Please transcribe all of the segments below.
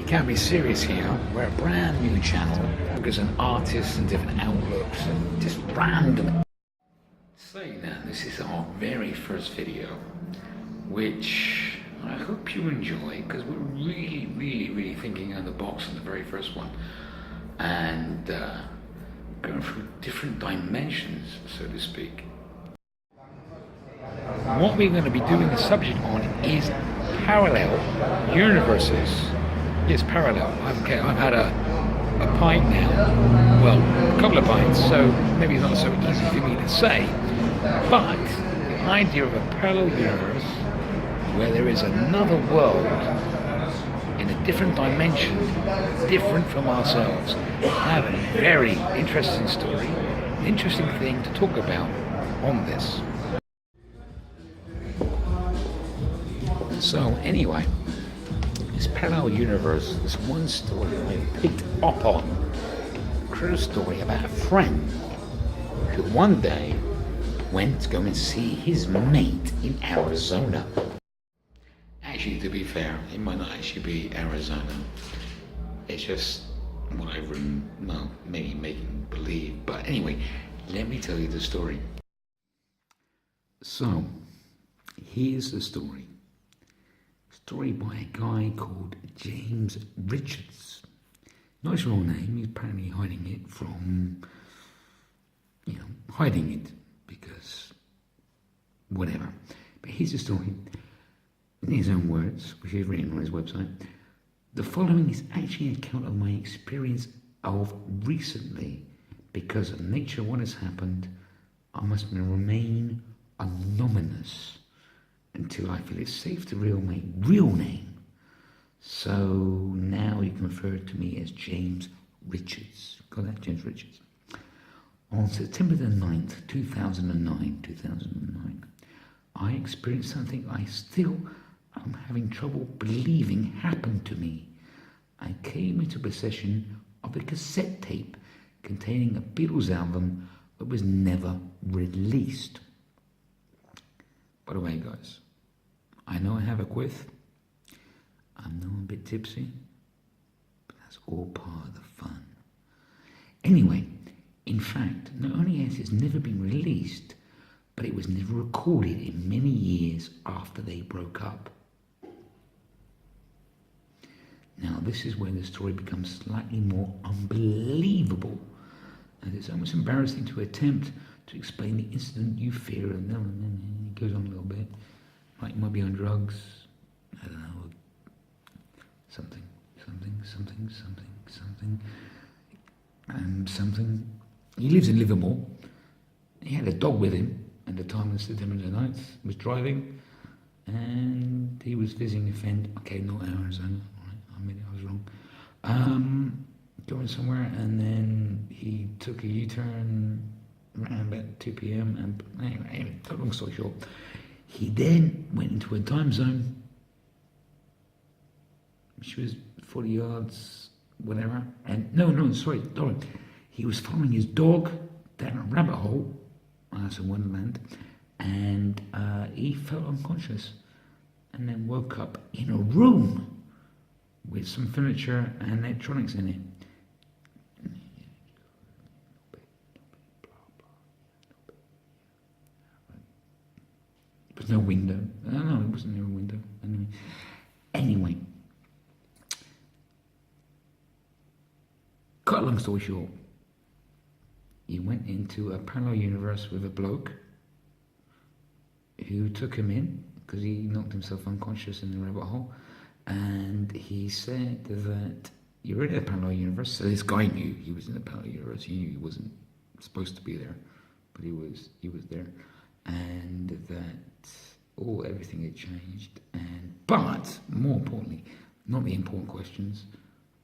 can't be serious here. We're a brand new channel, focus on artists and different outlooks and just random. So now, this is our very first video, which I hope you enjoy, because we're really thinking out of the box on the very first one, and going through different dimensions, so to speak. What we're going to be doing the subject on is parallel universes. Yes, parallel. I've had a pint now, well, a couple of pints, so maybe it's not so easy for me to say, but the idea of a parallel universe where there is another world in a different dimension, different from ourselves. I have a very interesting story, an interesting thing to talk about on this. So anyway, this parallel universe is one story I picked up on. A true story about a friend who one day went to go and see his mate in Arizona. Actually, to be fair, it might not actually be Arizona. It's just what I've written, well, maybe making believe. But anyway, let me tell you the story. So, here's the story. Story by a guy called James Richards. Not his real name, he's apparently hiding it from, hiding it because whatever. But here's the story, in his own words, which he's written on his website. The following is actually an account of my experience of recently. Because of the nature of what has happened, I must remain anonymous until I feel it's safe to reveal my real name. So now you can refer to me as James Richards. Got that? James Richards. On September the 9th, 2009, I experienced something I still am having trouble believing happened to me. I came into possession of a cassette tape containing a Beatles album that was never released. By the way, guys, I know I have a quiff. I know I'm a bit tipsy, but that's all part of the fun. Anyway, in fact, not only has it never been released, but it was never recorded in many years after they broke up. Now, this is where the story becomes slightly more unbelievable, and it's almost embarrassing to attempt to explain the incident you fear, and then it goes on a little bit. Like you might be on drugs, I don't know, something. He lives in Livermore. He had a dog with him at the time of September the 9th, was driving, and he was visiting a friend. Okay, not Arizona, right, I mean, I was wrong. Going somewhere, and then he took a U-turn around about 2 p.m. and anyway, cut long story short, he then went into a time zone which was 40 yards, whatever, and sorry, he was following his dog down a rabbit hole, that's a wonderland, and he felt unconscious and then woke up in a room with some furniture and electronics in it. There's no window. No, it wasn't near a window. Anyway, cut a long story short, he went into a parallel universe with a bloke who took him in because he knocked himself unconscious in the rabbit hole, and he said that you're in a parallel universe. So this guy knew he was in a parallel universe. He knew he wasn't supposed to be there, but he was there. And that everything had changed, but more importantly, not the important questions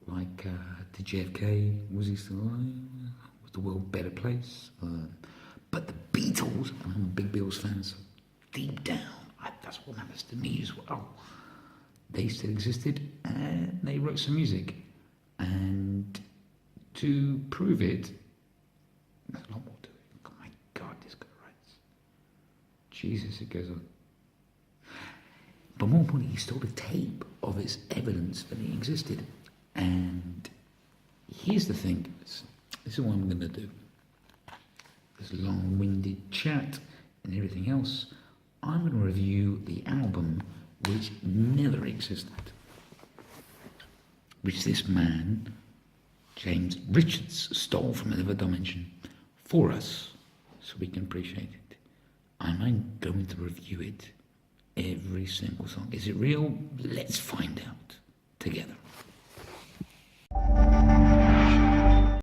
like did JFK, was he still alive, was the world a better place, but the Beatles, and I'm a big Beatles fan, so deep down that's what matters to me as well. They still existed, and they wrote some music, and to prove it, there's a lot more to it. Oh my God, this guy writes. Jesus, it goes on. But more importantly, he stole a tape of its evidence that it existed. And here's the thing, this is what I'm going to do. This long-winded chat and everything else, I'm going to review the album which never existed, which this man, James Richards, stole from another dimension for us so we can appreciate it. And I'm going to review it, every single song. Is it real? Let's find out together.